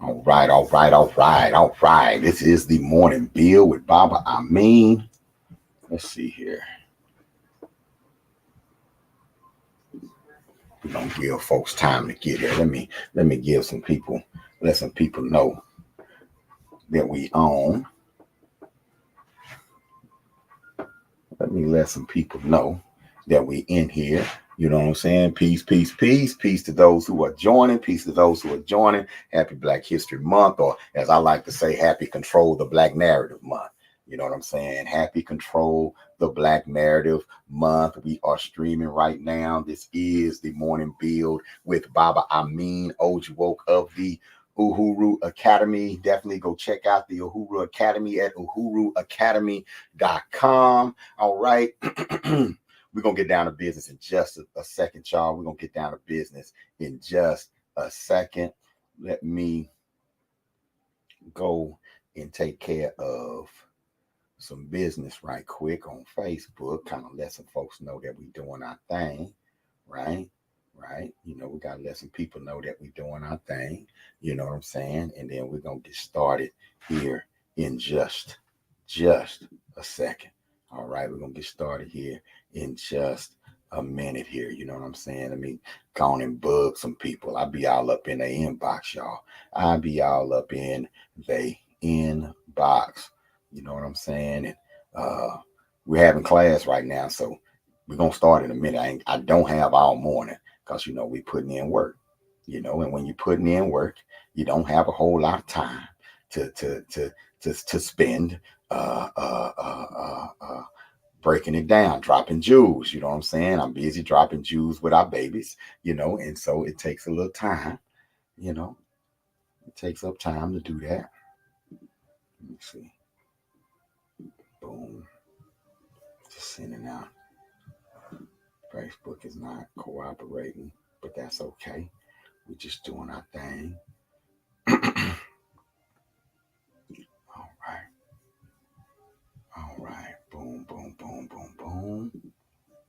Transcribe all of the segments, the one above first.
All right, all right, all right, all right. This is the morning bill with Baba Amin. Let's see here. We're gonna give folks time to get here. Let me give some people, let some people know that we on. Let me let some people know that we in here. You know what I'm saying? Peace, peace, peace. Peace to those who are joining. Peace to those who are joining. Happy Black History Month, or as I like to say, happy Control the Black Narrative Month. You know what I'm saying? Happy Control the Black Narrative Month. We are streaming right now. This is the morning build with Baba Amin Ojuwoke of the Uhuru Academy. Definitely go check out the Uhuru Academy at uhuruacademy.com. All right. We're going to get down to business in just a second, y'all. We're going to get down to business in just a second. Let me go and take care of some business right quick on Facebook. Kind of let some folks know that we're doing our thing, right? Right. You know, we got to let some people know that we're doing our thing. You know what I'm saying? And then we're going to get started here in just a second. All right. We're going to get started here in just a minute here. You know what I'm saying? I mean, go on and bug some people. I'll be all up in the inbox, y'all. I'll be all up in the inbox. You know what I'm saying? And we're having class right now, so we're gonna start in a minute. I don't have all morning because you know we putting in work. You know, and when you're putting in work, you don't have a whole lot of time to spend breaking it down, dropping jewels. You know what I'm saying? I'm busy dropping jewels with our babies. You know, and so it takes a little time. You know, it takes up time to do that. Let me see. Boom. Just sending out. Facebook is not cooperating, but that's okay. We're just doing our thing. All right. All right. Boom, boom, boom, boom, boom.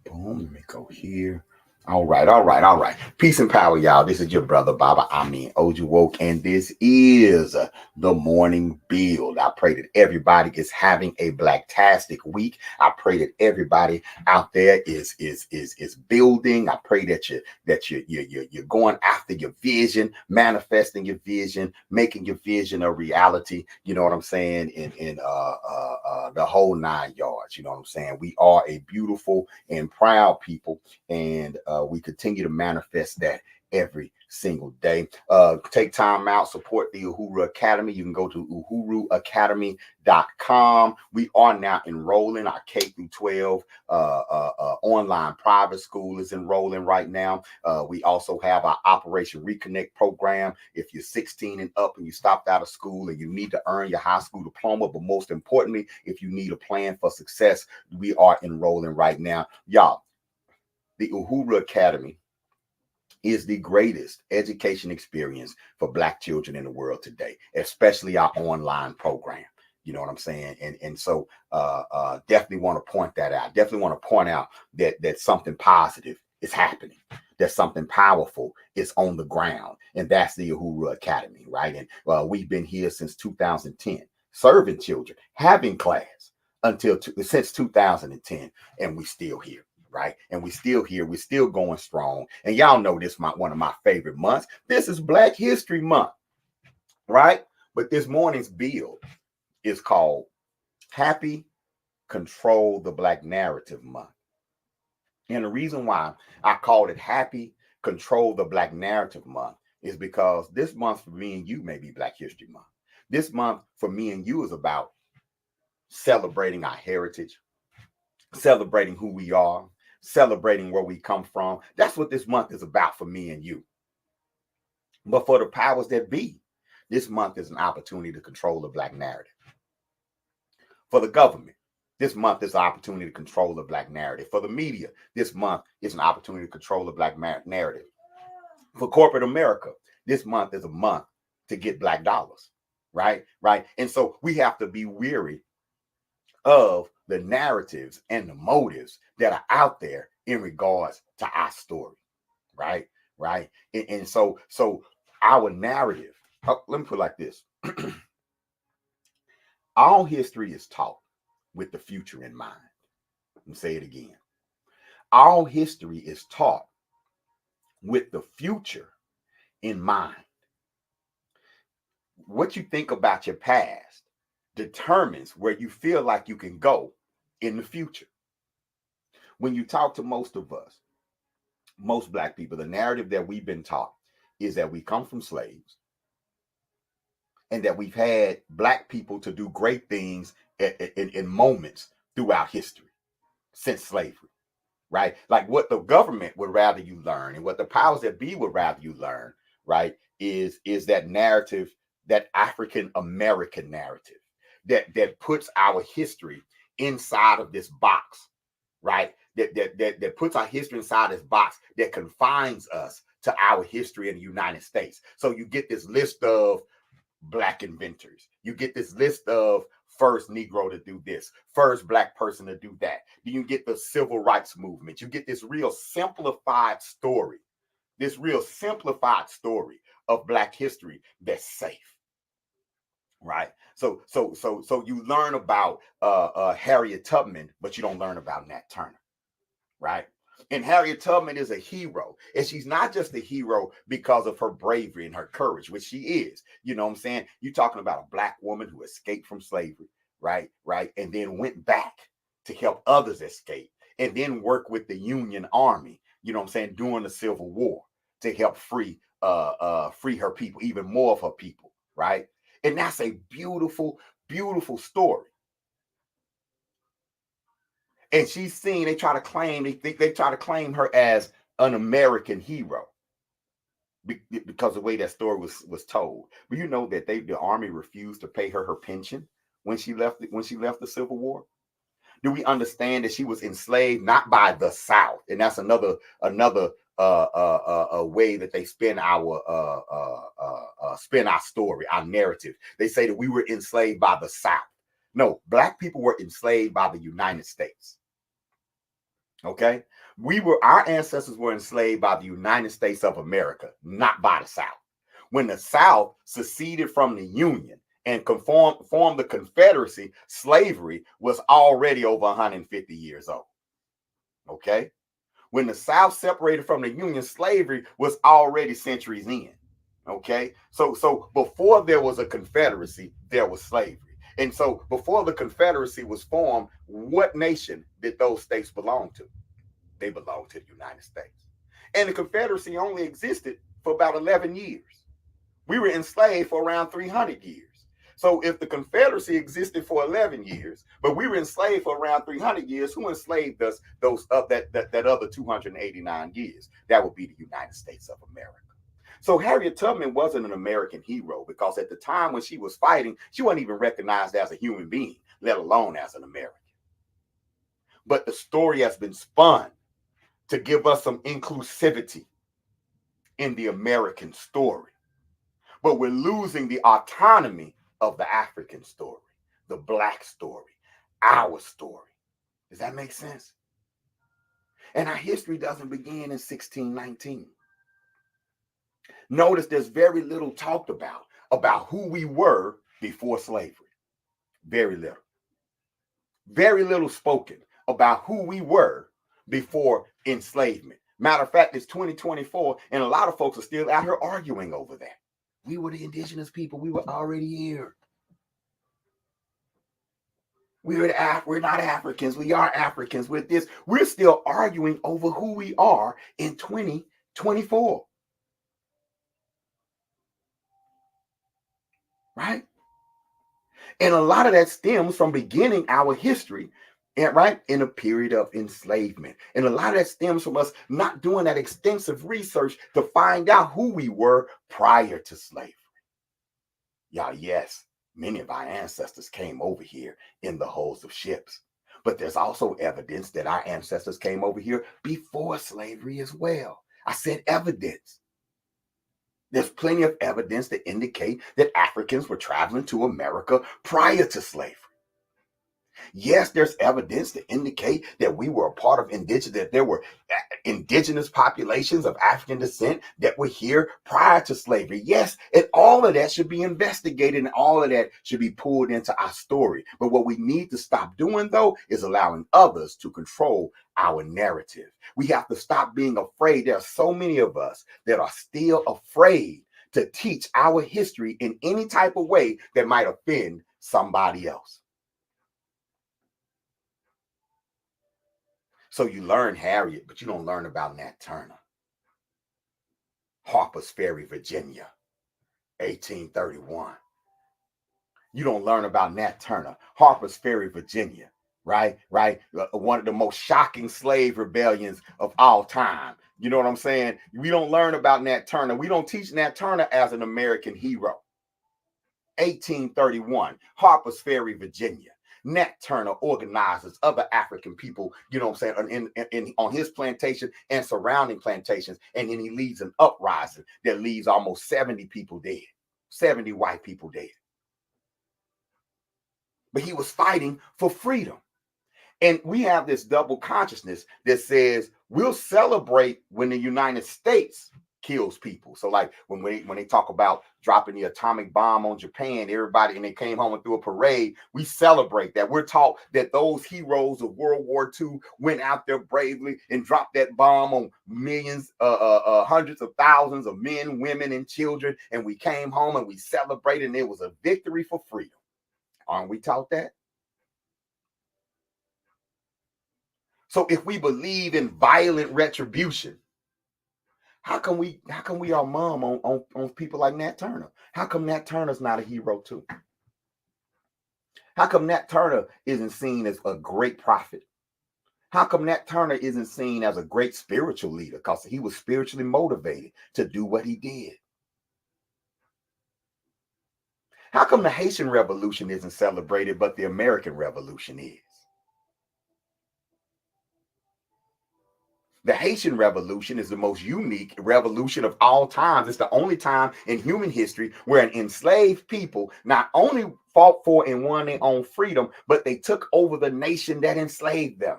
Boom. Let me go here. All right, all right, all right. Peace and power, y'all. This is your brother Baba Amin Ojuwoke, and this is the morning build. I pray that everybody is having a blacktastic week. I pray that everybody out there is building. I pray that you're going after your vision, manifesting your vision, making your vision a reality. You know what I'm saying? In the whole 9 yards. You know what I'm saying? We are a beautiful and proud people, and we continue to manifest that every single day. Take time out, support the Uhuru Academy. You can go to uhuruacademy.com. We are now enrolling. Our K through 12 online private school is enrolling right now. We also have our Operation Reconnect program. If you're 16 and up and you stopped out of school and you need to earn your high school diploma, but most importantly, if you need a plan for success, we are enrolling right now. Y'all, the Uhuru Academy is the greatest education experience for Black children in the world today, especially our online program. You know what I'm saying? And so definitely want to point that out. Definitely want to point out that something positive is happening. That something powerful is on the ground. And that's the Uhuru Academy, right? And we've been here since 2010, serving children, having class since 2010, and we still here. Right, and we still here, we're still going strong, and y'all know this one of my favorite months. This is Black History Month, right? But this morning's build is called Happy Control the Black Narrative Month, and the reason why I called it Happy Control the Black Narrative Month is because this month for me and you may be Black History Month. This month for me and you is about celebrating our heritage, celebrating who we are, celebrating where we come from. That's what this month is about for me and you. But for the powers that be, this month is an opportunity to control the Black narrative. For the government, this month is an opportunity to control the Black narrative. For the media, this month is an opportunity to control the Black narrative. For corporate America, this month is a month to get Black dollars, right? Right. And so we have to be weary of the narratives and the motives that are out there in regards to our story, right? And so our narrative Let me put it like this. All history is taught with the future in mind. Let me say it again. All history is taught with the future in mind. What you think about your past determines where you feel like you can go in the future. When you talk to most of us, most Black people, the narrative that we've been taught is that we come from slaves and that we've had Black people to do great things in moments throughout history since slavery, right? Like what the government would rather you learn and what the powers that be would rather you learn, right, is that narrative, that African American narrative that puts our history inside of this box, right? That puts our history inside this box that confines us to our history in the United States. So you get this list of Black inventors. You get this list of first Negro to do this, first Black person to do that. You get the civil rights movement. You get this real simplified story, of Black history that's safe, right? So you learn about Harriet Tubman, but you don't learn about Nat Turner, right? And Harriet Tubman is a hero. And she's not just a hero because of her bravery and her courage, which she is. You know what I'm saying? You're talking about a Black woman who escaped from slavery, right? Right. And then went back to help others escape and then work with the Union Army, you know what I'm saying, during the Civil War to help free her people, even more of her people, right? And that's a beautiful, beautiful story. And she's seen, they try to claim her as an American hero because of the way that story was told. But you know that the army refused to pay her pension when she left the Civil War. Do we understand that she was enslaved not by the South? And that's another way that they spin our story, our narrative. They say that we were enslaved by the South. No, Black people were enslaved by the United States. Okay, our ancestors were enslaved by the United States of America, not by the South. When the South seceded from the Union and formed the Confederacy, slavery was already over 150 years old. Okay, when the South separated from the Union, slavery was already centuries in. Okay, so before there was a Confederacy, there was slavery. And so before the Confederacy was formed, what nation did those states belong to? They belonged to the United States. And the Confederacy only existed for about 11 years. We were enslaved for around 300 years. So if the Confederacy existed for 11 years, but we were enslaved for around 300 years, who enslaved us that other 289 years? That would be the United States of America. So Harriet Tubman wasn't an American hero because at the time when she was fighting, she wasn't even recognized as a human being, let alone as an American. But the story has been spun to give us some inclusivity in the American story. But we're losing the autonomy of the African story, the Black story, our story. Does that make sense? And our history doesn't begin in 1619. Notice there's very little talked about who we were before slavery. Very little. Very little spoken about who we were before enslavement. Matter of fact, it's 2024, and a lot of folks are still out here arguing over that. We were the indigenous people. We were already here. We're not Africans. We are Africans. With this, we're still arguing over who we are in 2024. Right? And a lot of that stems from beginning our history, right, in a period of enslavement. And a lot of that stems from us not doing that extensive research to find out who we were prior to slavery. Yeah, yes, many of our ancestors came over here in the hulls of ships. But there's also evidence that our ancestors came over here before slavery as well. I said evidence. There's plenty of evidence to indicate that Africans were traveling to America prior to slavery. Yes, there's evidence to indicate that we were a part of indigenous, that there were indigenous populations of African descent that were here prior to slavery. Yes, and all of that should be investigated and all of that should be pulled into our story. But what we need to stop doing, though, is allowing others to control our narrative. We have to stop being afraid. There are so many of us that are still afraid to teach our history in any type of way that might offend somebody else. So you learn Harriet, but you don't learn about Nat Turner. Harper's Ferry, Virginia, 1831. You don't learn about Nat Turner. Harper's Ferry, Virginia, right? Right? One of the most shocking slave rebellions of all time. You know what I'm saying? We don't learn about Nat Turner. We don't teach Nat Turner as an American hero. 1831, Harper's Ferry, Virginia. Nat Turner organizes other African people, you know what I'm saying, on his plantation and surrounding plantations. And then he leads an uprising that leaves almost 70 people dead, 70 white people dead. But he was fighting for freedom. And we have this double consciousness that says we'll celebrate when the United States kills people. So like when they talk about dropping the atomic bomb on Japan, everybody, and they came home and threw a parade, we celebrate that. We're taught that those heroes of World War II went out there bravely and dropped that bomb on millions, hundreds of thousands of men, women, and children. And we came home and we celebrated, and it was a victory for freedom. Aren't we taught that? So if we believe in violent retribution, how come we are mum on people like Nat Turner? How come Nat Turner's not a hero too? How come Nat Turner isn't seen as a great prophet? How come Nat Turner isn't seen as a great spiritual leader? Because he was spiritually motivated to do what he did. How come the Haitian Revolution isn't celebrated, but the American Revolution is? The Haitian Revolution is the most unique revolution of all times. It's the only time in human history where an enslaved people not only fought for and won their own freedom, but they took over the nation that enslaved them.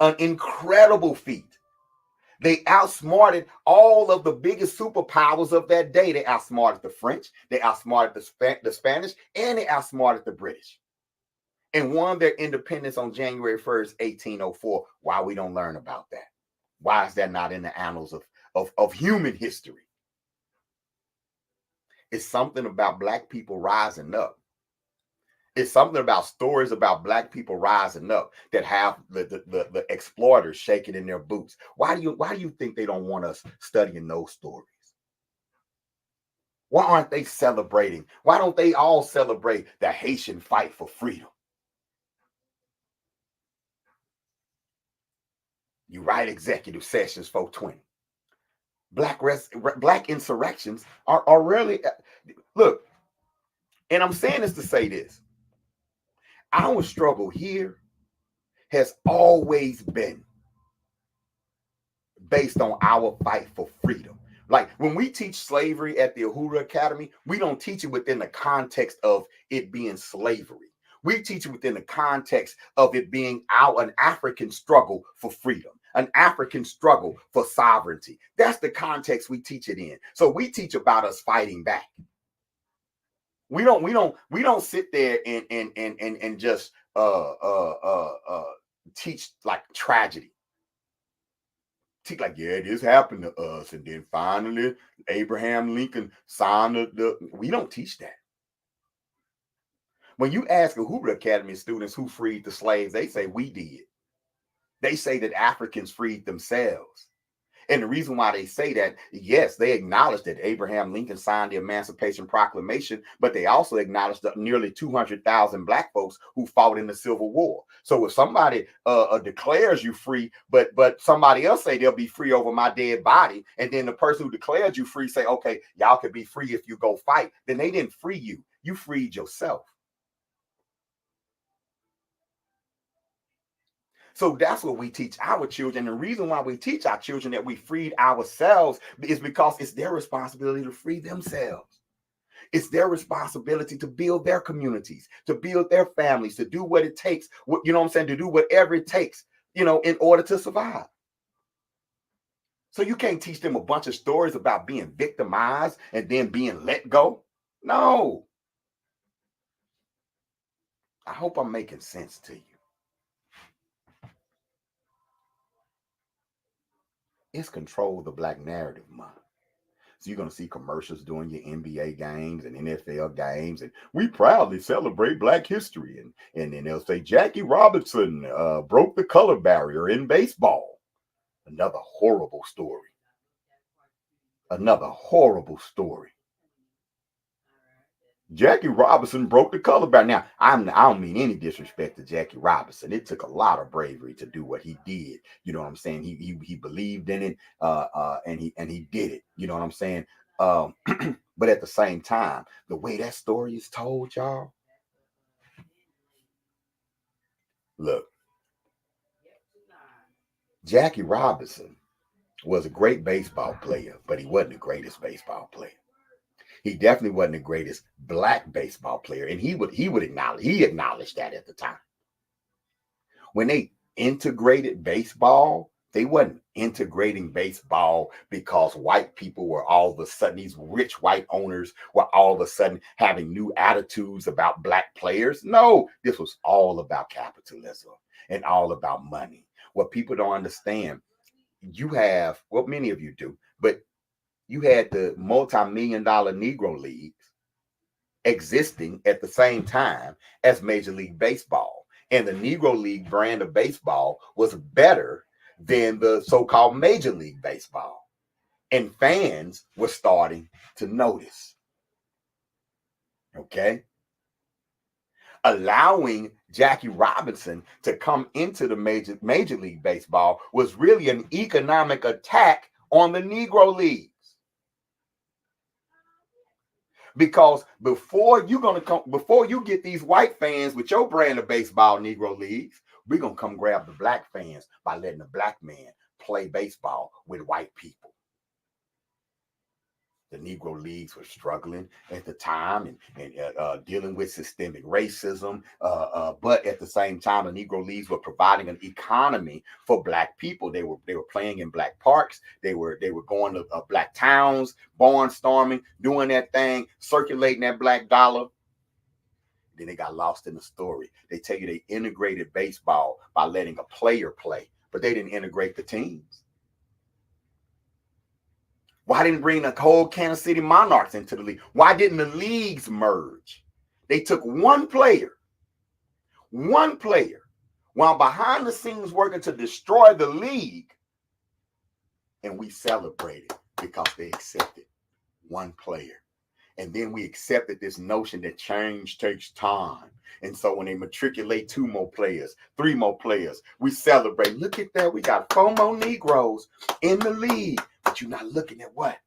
An incredible feat. They outsmarted all of the biggest superpowers of that day. They outsmarted the French, they outsmarted the Spanish, and they outsmarted the British. And won their independence on January 1st, 1804. Why we don't learn about that? Why is that not in the annals of human history? It's something about Black people rising up. It's something about stories about Black people rising up that have the exploiters shaking in their boots. Why do you think they don't want us studying those stories? Why aren't they celebrating? Why don't they all celebrate the Haitian fight for freedom? You write executive sessions 420. Black insurrections are rarely, look, and I'm saying this to say this. Our struggle here has always been based on our fight for freedom. Like when we teach slavery at the Uhuru Academy, we don't teach it within the context of it being slavery. We teach it within the context of it being an African struggle for freedom, an African struggle for sovereignty. That's the context we teach it in. So we teach about us fighting back. We don't sit there and just teach like tragedy. Teach like, yeah, this happened to us, and then finally Abraham Lincoln signed the. We don't teach that. When you ask Uhuru Academy students who freed the slaves, they say we did. They say that Africans freed themselves. And the reason why they say that, yes, they acknowledge that Abraham Lincoln signed the Emancipation Proclamation, but they also acknowledge that nearly 200,000 Black folks who fought in the Civil War. So if somebody declares you free, but somebody else say they'll be free over my dead body, and then the person who declared you free say, okay, y'all can be free if you go fight, then they didn't free you. You freed yourself. So that's what we teach our children. The reason why we teach our children that we freed ourselves is because it's their responsibility to free themselves. It's their responsibility to build their communities, to build their families, to do what it takes, you know what I'm saying, to do whatever it takes, in order to survive. So you can't teach them a bunch of stories about being victimized and then being let go. No. I hope I'm making sense to you. It's Control the Black Narrative Month. So you're going to see commercials during your NBA games and NFL games, and we proudly celebrate Black history. And then they'll say Jackie Robinson broke the color barrier in baseball. Another horrible story. Another horrible story. Jackie Robinson broke the color barrier. Now, I don't mean any disrespect to Jackie Robinson. It took a lot of bravery to do what he did. You know what I'm saying? He believed in it, and he did it. You know what I'm saying? Um, but at the same time, the way that story is told, y'all, look, Jackie Robinson was a great baseball player, but he wasn't the greatest baseball player. He definitely wasn't the greatest Black baseball player, and he acknowledged that at the time. When they integrated baseball, they wasn't integrating baseball because white people were all of a sudden, these rich white owners were all of a sudden having new attitudes about Black players. No, this was all about capitalism and all about money. What people don't understand, you have, well, many of you do, but you had the multi-million-dollar Negro Leagues existing at the same time as Major League Baseball. And the Negro League brand of baseball was better than the so-called Major League Baseball. And fans were starting to notice. Okay? Allowing Jackie Robinson to come into the Major League Baseball was really an economic attack on the Negro Leagues. Because before you get these white fans with your brand of baseball, Negro Leagues, we're gonna come grab the Black fans by letting the Black man play baseball with white people. The Negro Leagues were struggling at the time and dealing with systemic racism. But at the same time, the Negro Leagues were providing an economy for Black people. They were playing in Black parks. They were going to Black towns, barnstorming, doing that thing, circulating that Black dollar. Then they got lost in the story. They tell you they integrated baseball by letting a player play, but they didn't integrate the teams. Why didn't bring the whole Kansas City Monarchs into the league? Why didn't the leagues merge? They took one player, while behind the scenes working to destroy the league, and we celebrated because they accepted one player. And then we accepted this notion that change takes time. And so when they matriculate 2 more players, 3 more players, we celebrate. Look at that. We got 4 more Negroes in the league. But you're not looking at what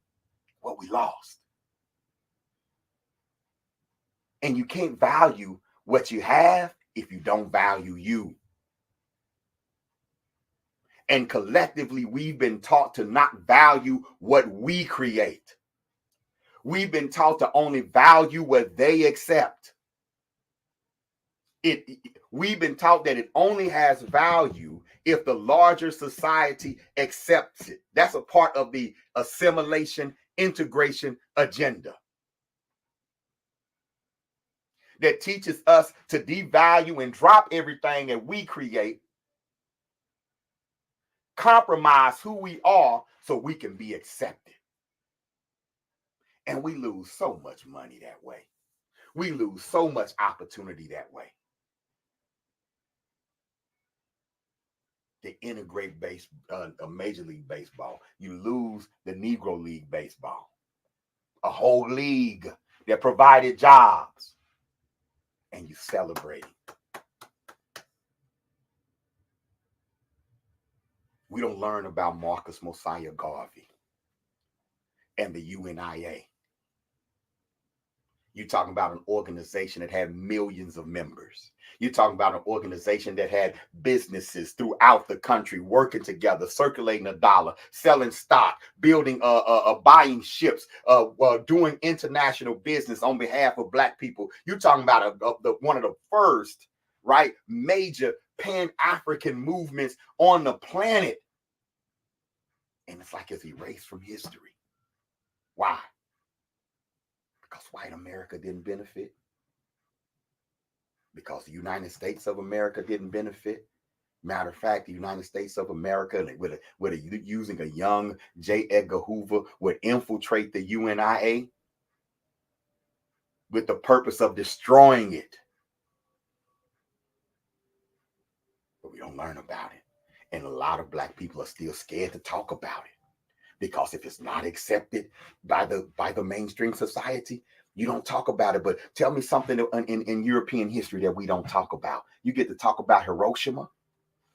we lost. And you can't value what you have if you don't value you. And collectively, we've been taught to not value what we create. We've been taught to only value what they accept. We've been taught that it only has value if the larger society accepts it. That's a part of the assimilation, integration agenda that teaches us to devalue and drop everything that we create, compromise who we are so we can be accepted. And we lose so much money that way. We lose so much opportunity that way. To integrate a Major League Baseball, you lose the Negro League Baseball, a whole league that provided jobs, and you celebrate. We don't learn about Marcus Mosiah Garvey and the UNIA. You're talking about an organization that had millions of members. You're talking about an organization that had businesses throughout the country working together, circulating a dollar, selling stock, building, buying ships, doing international business on behalf of Black people. You're talking about one of the first, right, major Pan-African movements on the planet. And it's like it's erased from history. Why? Because white America didn't benefit. Because the United States of America didn't benefit. Matter of fact, the United States of America, using a young J. Edgar Hoover, would infiltrate the UNIA with the purpose of destroying it. But we don't learn about it. And a lot of Black people are still scared to talk about it. Because if it's not accepted by the mainstream society, you don't talk about it. But tell me something in European history that we don't talk about. You get to talk about Hiroshima.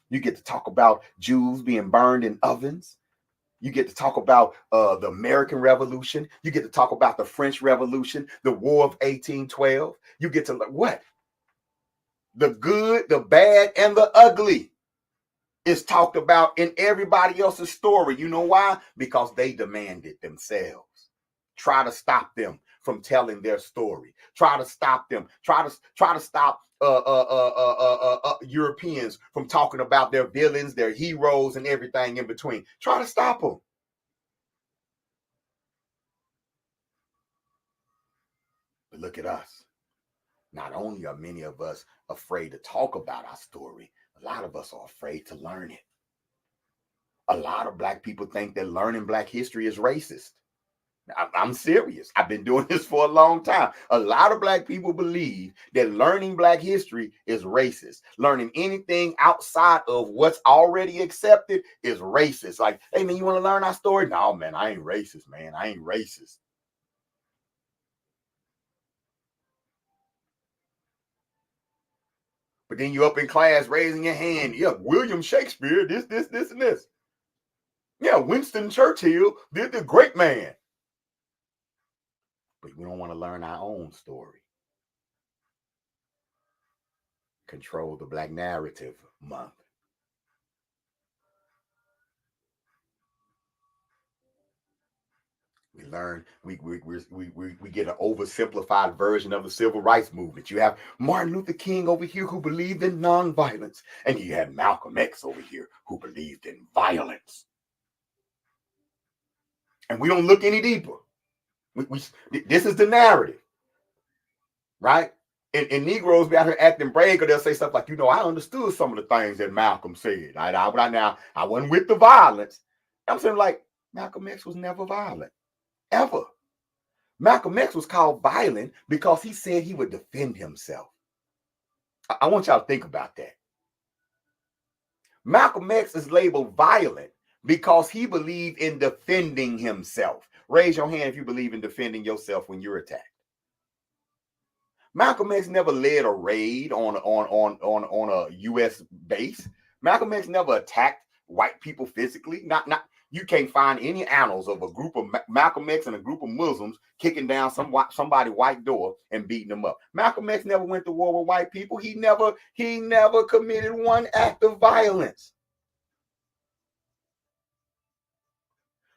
You get to talk about Jews being burned in ovens. You get to talk about the American Revolution. You get to talk about the French Revolution, the War of 1812. You get to what? The good, the bad, and the ugly is talked about in everybody else's story. You know why? Because they demand it themselves. Try to stop them from telling their story. Try to stop them. Try to stop Europeans from talking about their villains, their heroes, and everything in between. Try to stop them. But look at us. Not only are many of us afraid to talk about our story, a lot of us are afraid to learn it. A lot of Black people think that learning Black history is racist. I'm serious. I've been doing this for a long time. A lot of Black people believe that learning Black history is racist. Learning anything outside of what's already accepted is racist. Like, hey, man, you want to learn our story? No, man, I ain't racist, man. I ain't racist. But then you up in class raising your hand. Yeah, William Shakespeare, this, and this. Yeah, Winston Churchill did the great man. But we don't want to learn our own story. Control the Black Narrative Month. We learn, we get an oversimplified version of the civil rights movement. You have Martin Luther King over here who believed in nonviolence, and you had Malcolm X over here who believed in violence. And we don't look any deeper. This is the narrative, right? And Negroes be out here acting brave, or they'll say stuff like, you know, I understood some of the things that Malcolm said. I wasn't with the violence. I'm saying, like, Malcolm X was never violent, ever. Malcolm X was called violent because he said he would defend himself. I want y'all to think about that. Malcolm X is labeled violent because he believed in defending himself. Raise your hand if you believe in defending yourself when you're attacked. Malcolm X never led a raid on a U.S. base. Malcolm X never attacked white people physically. You can't find any annals of a group of Malcolm X and a group of Muslims kicking down somebody's white door and beating them up. Malcolm X never went to war with white people. He never committed one act of violence.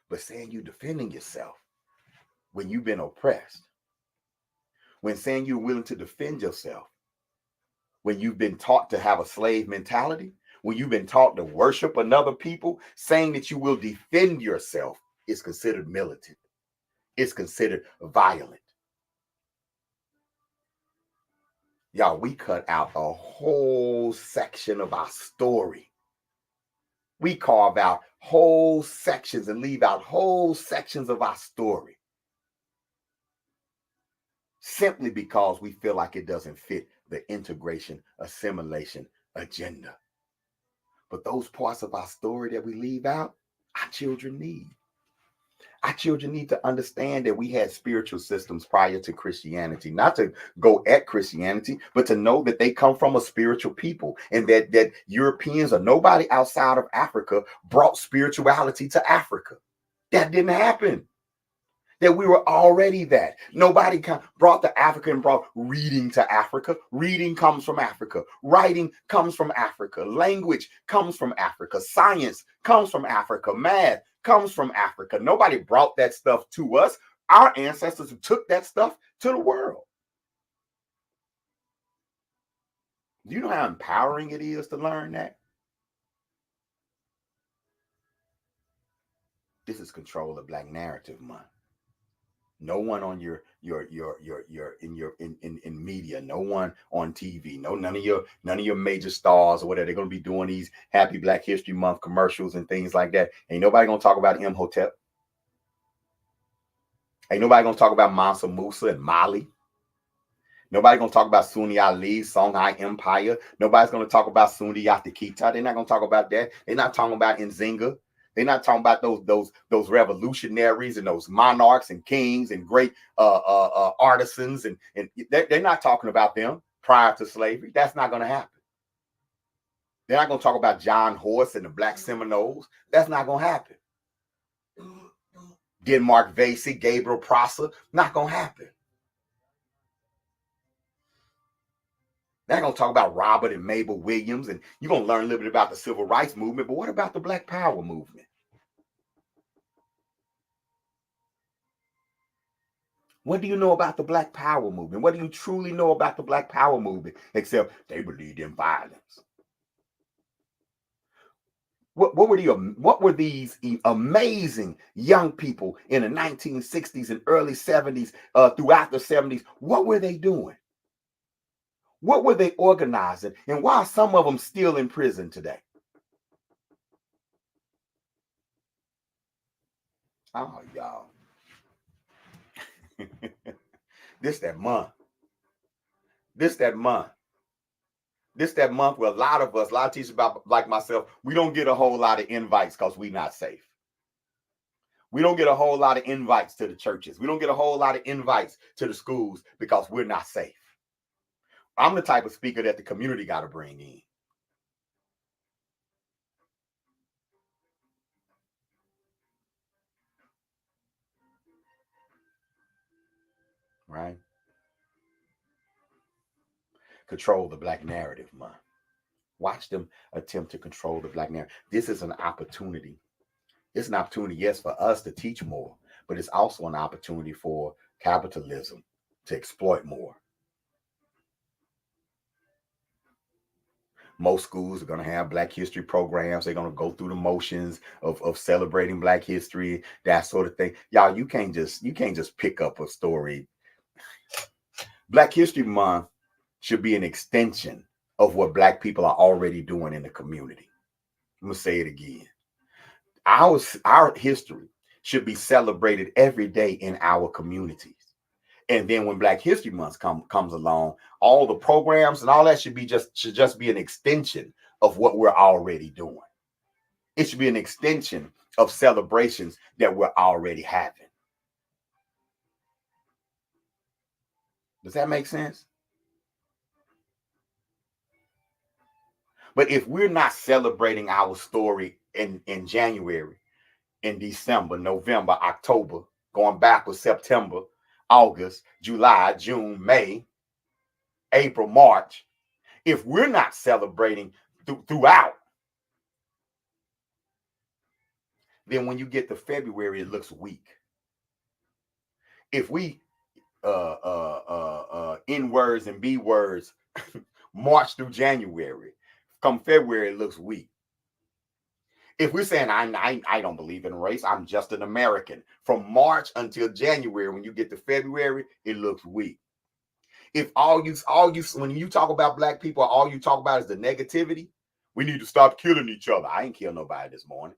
But saying you defending yourself when you've been oppressed, when saying you're willing to defend yourself, when you've been taught to have a slave mentality, when you've been taught to worship another people, saying that you will defend yourself is considered militant. It's considered violent. Y'all, we cut out a whole section of our story. We carve out whole sections and leave out whole sections of our story simply because we feel like it doesn't fit the integration, assimilation agenda. But those parts of our story that we leave out, our children need. Our children need to understand that we had spiritual systems prior to Christianity, not to go at Christianity, but to know that they come from a spiritual people, and that Europeans or nobody outside of Africa brought spirituality to Africa. That didn't happen. that we were already that. Nobody brought the African, brought reading to Africa. Reading comes from Africa. Writing comes from Africa. Language comes from Africa. Science comes from Africa. Math comes from Africa. Nobody brought that stuff to us. Our ancestors took that stuff to the world. Do you know how empowering it is to learn that? This is Control the Black Narrative Month. No one on your in media, no one on TV, none of your major stars or whatever. They're gonna be doing these Happy Black History Month commercials and things like that. Ain't nobody gonna talk about Imhotep. Ain't nobody gonna talk about Mansa Musa and Mali. Nobody gonna talk about Sunni Ali, Songhai Empire. Nobody's gonna talk about Sundiata Keita. They're not gonna talk about that. They're not talking about Nzinga. They're not talking about those revolutionaries and those monarchs and kings and great artisans, and they're not talking about them prior to slavery. That's not going to happen. They're not going to talk about John Horse and the Black Seminoles. That's not going to happen. Denmark Vesey, Gabriel Prosser, not going to happen. They're going to talk about Robert and Mabel Williams, and you're going to learn a little bit about the civil rights movement, but what about the Black Power movement? What do you know about the Black Power movement? What do you truly know about the Black Power movement, except they believed in violence? What were these amazing young people in the 1960s and early 70s, throughout the 70s? What were they doing? What were they organizing? And why are some of them still in prison today? Oh, y'all. This that month. This that month where a lot of teachers about like myself, we don't get a whole lot of invites because we're not safe. We don't get a whole lot of invites to the churches. We don't get a whole lot of invites to the schools because we're not safe. I'm the type of speaker that the community got to bring in. Right? Control the Black Narrative Month. Watch them attempt to control the Black narrative. This is an opportunity. It's an opportunity, yes, for us to teach more, but it's also an opportunity for capitalism to exploit more. Most schools are going to have Black history programs. They're going to go through the motions of celebrating Black history, that sort of thing. Y'all, you can't just pick up a story. Black History Month should be an extension of what Black people are already doing in the community. I'm going to say it again. Our history should be celebrated every day in our communities. And then when Black History Month comes along, all the programs and all that should just be an extension of what we're already doing. It should be an extension of celebrations that we're already having. Does that make sense? But if we're not celebrating our story in January, in December, November, October, going backwards, September, August, July, June, May, April, March, if we're not celebrating throughout, then when you get to February, it looks weak. If we N words and B words March through January, come February, it looks weak. If we're saying I don't believe in race, I'm just an American, from March until January, when you get to February, it looks weak. If all you when you talk about Black people, all you talk about is the negativity, we need to stop killing each other. I ain't killed nobody this morning.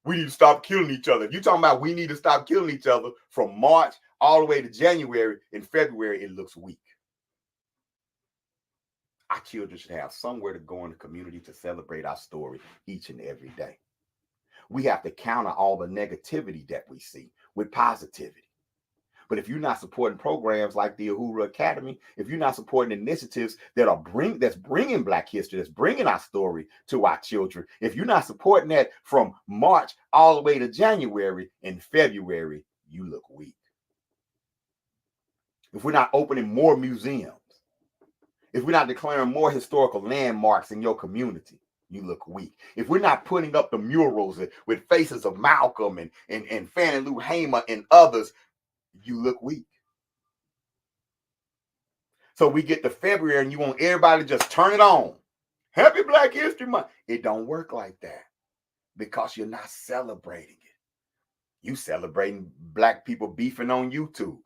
We need to stop killing each other. If you're talking about we need to stop killing each other from March all the way to January, in February, it looks weak. Our children should have somewhere to go in the community to celebrate our story each and every day. We have to counter all the negativity that we see with positivity. But if you're not supporting programs like the Uhuru Academy, if you're not supporting initiatives that's bringing Black history, that's bringing our story to our children, if you're not supporting that from March all the way to January, in February, you look weak. If we're not opening more museums, if we're not declaring more historical landmarks in your community, you look weak. If we're not putting up the murals with faces of Malcolm and Fannie Lou Hamer and others, you look weak. So we get to February and you want everybody to just turn it on. Happy Black History Month. It don't work like that because you're not celebrating it. You celebrating black people beefing on YouTube.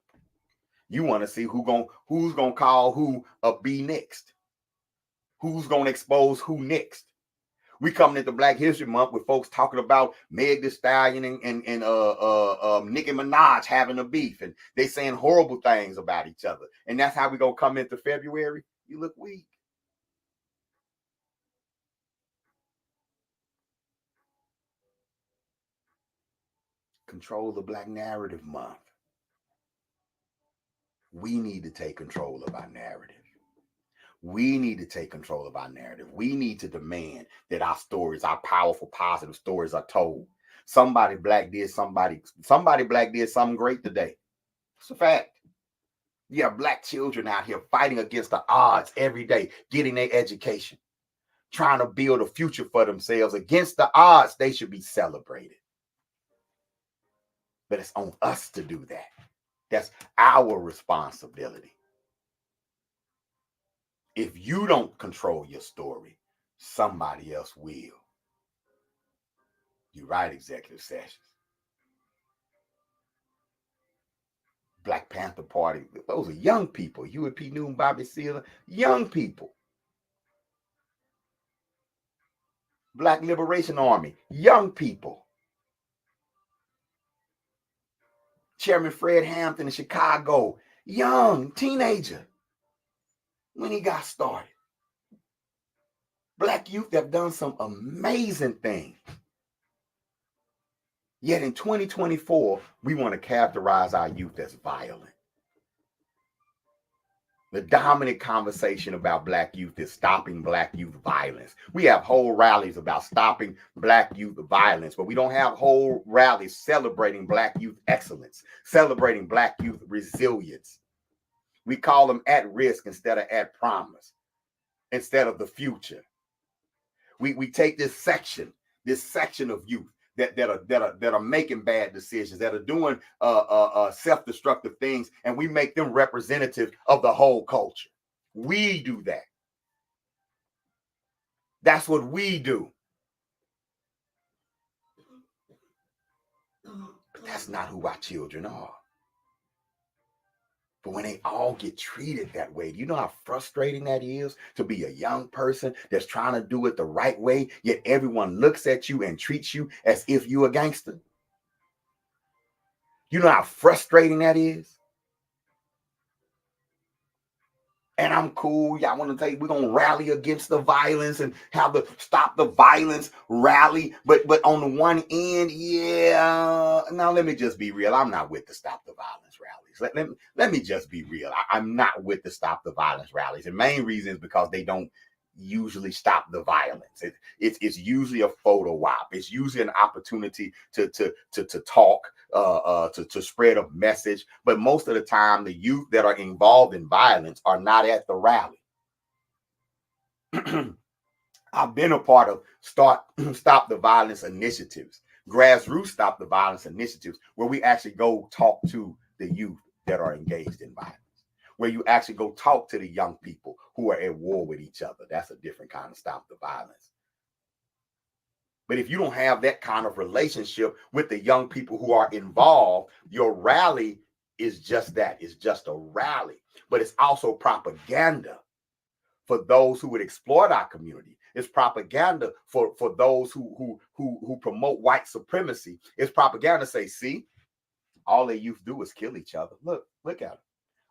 You want to see who's gonna call who a B next. Who's gonna expose who next? We coming into Black History Month with folks talking about Meg Thee Stallion and Nicki Minaj having a beef, and they saying horrible things about each other. And that's how we gonna come into February. You look weak. Control the Black Narrative Month. We need to take control of our narrative. We need to take control of our narrative. We need to demand that our stories, our powerful, positive stories are told. Somebody black did somebody black did something great today. It's a fact. You have black children out here fighting against the odds every day, getting their education, trying to build a future for themselves. Against the odds, they should be celebrated. But it's on us to do that. That's our responsibility. If you don't control your story, somebody else will. You're right, Executive Sessions. Black Panther Party, those are young people. UAP Newton, Bobby Seale, young people. Black Liberation Army, young people. Chairman Fred Hampton in Chicago, young teenager when he got started. Black youth have done some amazing things. Yet in 2024, we want to characterize our youth as violent. The dominant conversation about black youth is stopping black youth violence. We have whole rallies about stopping black youth violence, but we don't have whole rallies celebrating black youth excellence, celebrating black youth resilience. We call them at risk instead of at promise, instead of the future. We take this section of youth that are making bad decisions, that are doing self-destructive things, and we make them representative of the whole culture. We do that. That's what we do. But that's not who our children are. But when they all get treated that way, do you know how frustrating that is to be a young person that's trying to do it the right way, yet everyone looks at you and treats you as if you're a gangster? You know how frustrating that is? And I'm cool. Y'all want to tell you we're gonna rally against the violence and have the stop the violence rally. But on the one end, yeah. Now let me just be real. I'm not with the stop the violence rallies. Let me just be real. I'm not with the stop the violence rallies. The main reason is because they don't usually stop the violence. It's usually a photo op. It's usually an opportunity to talk, to spread a message. But most of the time, the youth that are involved in violence are not at the rally. I've been a part of stop the violence initiatives, grassroots stop the violence initiatives, where we actually go talk to the youth that are engaged in violence, where you actually go talk to the young people who are at war with each other. That's a different kind of stop the violence. But if you don't have that kind of relationship with the young people who are involved, your rally is just that. It's just a rally, but it's also propaganda for those who would exploit our community. It's propaganda for those who promote white supremacy. It's propaganda to say, see, all they youth do is kill each other. Look at them.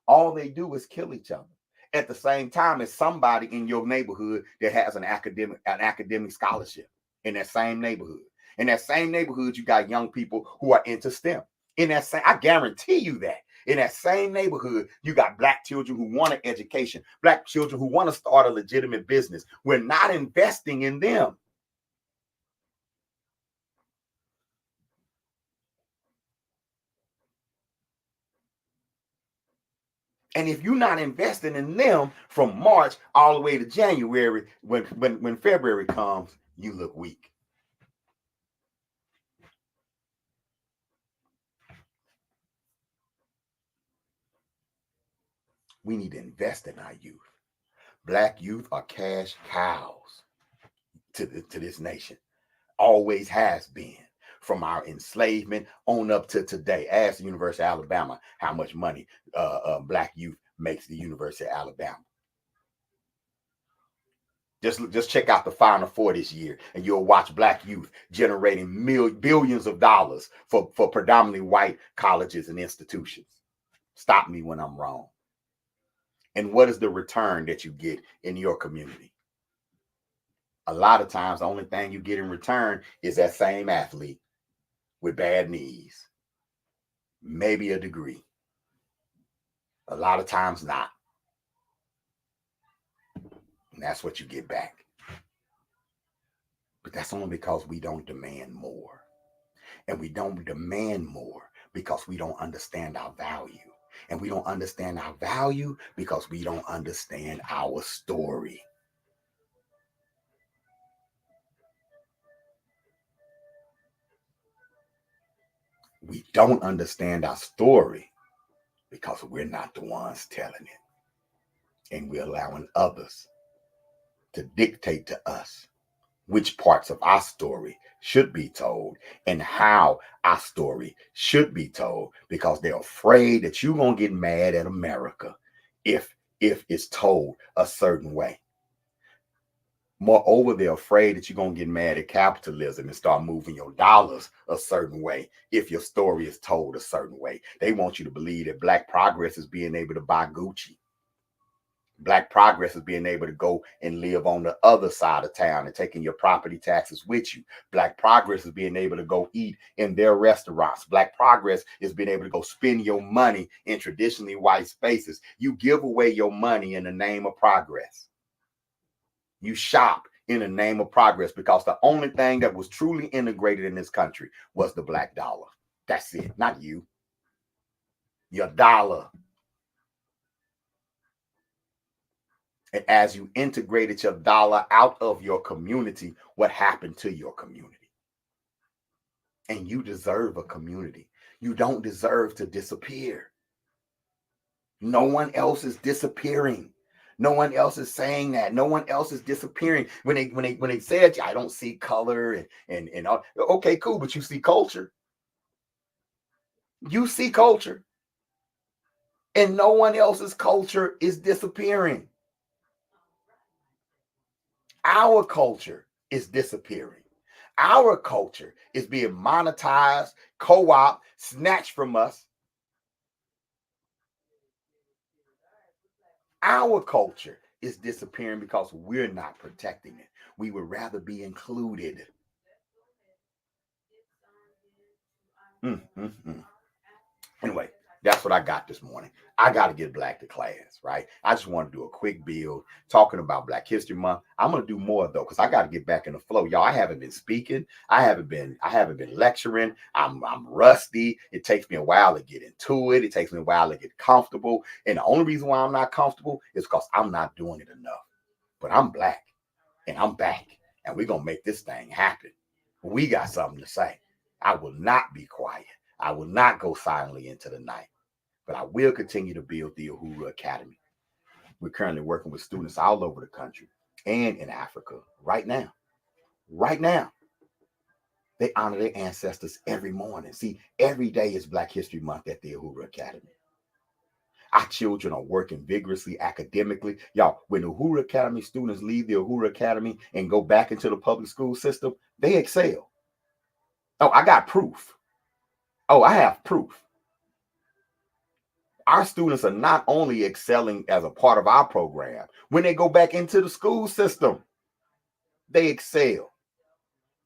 All they do is kill each other. At the same time as somebody in your neighborhood that has an academic scholarship in that same neighborhood. In that same neighborhood, you got young people who are into STEM. I guarantee you that. In that same neighborhood, you got black children who want an education, black children who want to start a legitimate business. We're not investing in them. And if you're not investing in them from March all the way to January, when February comes, you look weak. We need to invest in our youth. Black youth are cash cows to this nation. Always has been. From our enslavement on up to today. Ask the University of Alabama how much money Black youth makes the University of Alabama. Just check out the Final Four this year, and you'll watch Black youth generating billions of dollars for predominantly white colleges and institutions. Stop me when I'm wrong. And what is the return that you get in your community? A lot of times, the only thing you get in return is that same athlete with bad knees, maybe a degree. A lot of times not. And that's what you get back. But that's only because we don't demand more. And we don't demand more because we don't understand our value. And we don't understand our value because we don't understand our story. We don't understand our story because we're not the ones telling it. And we're allowing others to dictate to us which parts of our story should be told and how our story should be told, because they're afraid that you're going to get mad at America if it's told a certain way. Moreover, they're afraid that you're going to get mad at capitalism and start moving your dollars a certain way if your story is told a certain way. They want you to believe that Black progress is being able to buy Gucci. Black progress is being able to go and live on the other side of town and taking your property taxes with you. Black progress is being able to go eat in their restaurants. Black progress is being able to go spend your money in traditionally white spaces. You give away your money in the name of progress. You shop in the name of progress because the only thing that was truly integrated in this country was the Black dollar. That's it, not you. Your dollar. And as you integrated your dollar out of your community, what happened to your community? And you deserve a community. You don't deserve to disappear. No one else is disappearing. No one else is saying that. No one else is disappearing. When they said, I don't see color and all, okay, cool, but you see culture. You see culture. And no one else's culture is disappearing. Our culture is disappearing. Our culture is being monetized, co-op, snatched from us. Our culture is disappearing because we're not protecting it. We would rather be included. Anyway, that's what I got this morning. I got to get back to class, right? I just want to do a quick build talking about Black History Month. I'm going to do more though, because I got to get back in the flow. Y'all, I haven't been speaking. I haven't been lecturing. I'm rusty. It takes me a while to get into it. It takes me a while to get comfortable. And the only reason why I'm not comfortable is because I'm not doing it enough. But I'm Black and I'm back. And we're going to make this thing happen. We got something to say. I will not be quiet. I will not go silently into the night, but I will continue to build the Uhuru Academy. We're currently working with students all over the country and in Africa right now. Right now, they honor their ancestors every morning. See, every day is Black History Month at the Uhuru Academy. Our children are working vigorously academically. Y'all, when the Uhuru Academy students leave the Uhuru Academy and go back into the public school system, they excel. Oh, I got proof. Oh, I have proof. Our students are not only excelling as a part of our program, when they go back into the school system, they excel.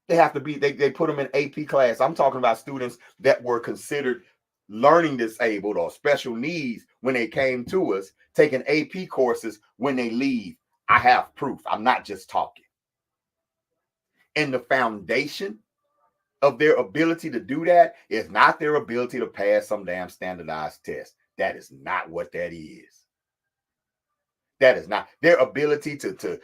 They have to be, they put them in AP class. I'm talking about students that were considered learning disabled or special needs when they came to us, taking AP courses when they leave. I have proof. I'm not just talking. And the foundation of their ability to do that is not their ability to pass some damn standardized test. That is not what that is. That is not their ability to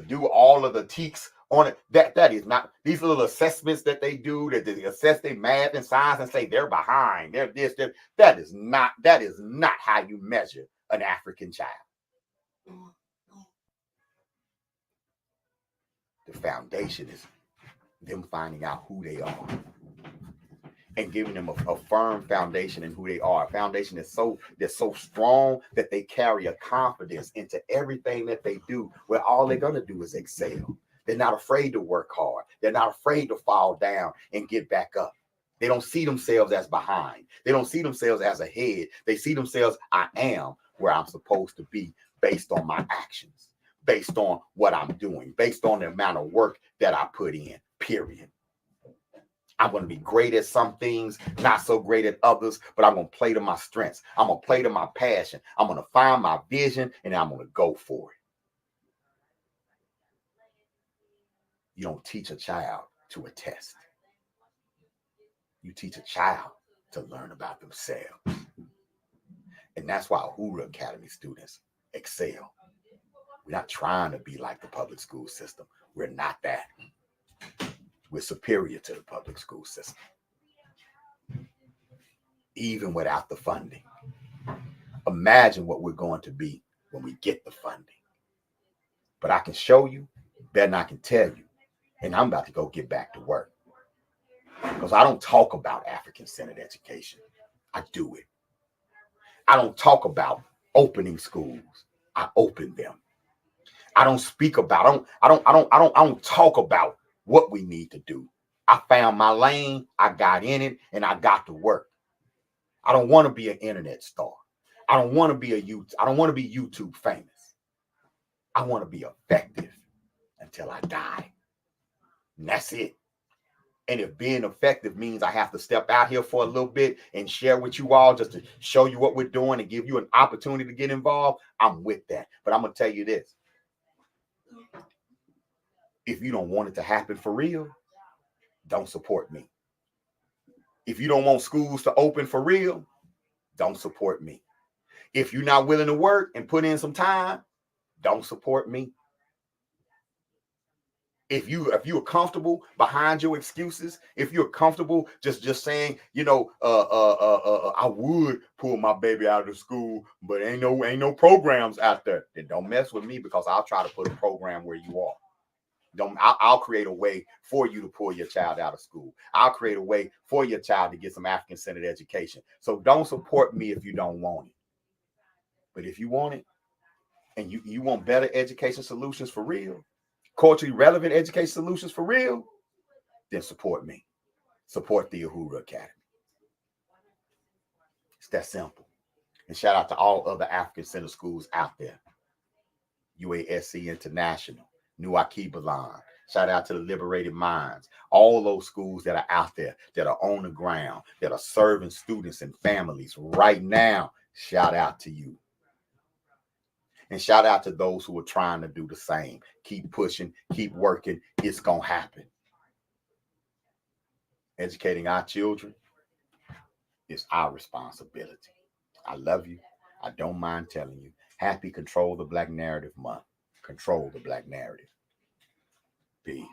do all of the teaks on it. That is not these little assessments that they do, that they assess their math and science and say they're behind, they're this, that is not how you measure an African child. The foundation is them finding out who they are and giving them a firm foundation in who they are. A foundation that's so strong that they carry a confidence into everything that they do, where all they're gonna do is excel. They're not afraid to work hard. They're not afraid to fall down and get back up. They don't see themselves as behind. They don't see themselves as ahead. They see themselves, I am where I'm supposed to be based on my actions, based on what I'm doing, based on the amount of work that I put in, period. I'm going to be great at some things, not so great at others, but I'm going to play to my strengths. I'm going to play to my passion. I'm going to find my vision, and I'm going to go for it. You don't teach a child to a test. You teach a child to learn about themselves. And that's why Uhuru Academy students excel. We're not trying to be like the public school system. We're not that. We're superior to the public school system, even without the funding. Imagine what we're going to be when we get the funding. But I can show you better than I can tell you. And I'm about to go get back to work. Because I don't talk about African-centered education. I do it. I don't talk about opening schools. I open them. I don't speak about, I don't talk about what we need to do. I found my lane, I got in it, and I got to work. I don't want to be an internet star. I don't want to be I don't want to be YouTube famous. I want to be effective until I die. And that's it. And if being effective means I have to step out here for a little bit and share with you all just to show you what we're doing and give you an opportunity to get involved, I'm with that. But I'm going to tell you this. If you don't want it to happen for real, don't support me. If you don't want schools to open for real, don't support me. If you're not willing to work and put in some time, don't support me. If you're comfortable behind your excuses, if you're comfortable just saying, I would pull my baby out of school, but ain't no programs out there, then don't mess with me, because I'll try to put a program where you are. I'll create a way for you to pull your child out of school. I'll create a way for your child to get some African-centered education. So don't support me if you don't want it. But if you want it, and you want better education solutions for real, culturally relevant education solutions for real, then support me. Support the Uhuru Academy. It's that simple. And shout out to all other African-centered schools out there. UASC International, New Akibalan. Shout out to the Liberated Minds. All those schools that are out there, that are on the ground, that are serving students and families right now. Shout out to you. And shout out to those who are trying to do the same. Keep pushing, keep working. It's going to happen. Educating our children is our responsibility. I love you. I don't mind telling you. Happy Control the Black Narrative Month. Control the Black Narrative. Peace.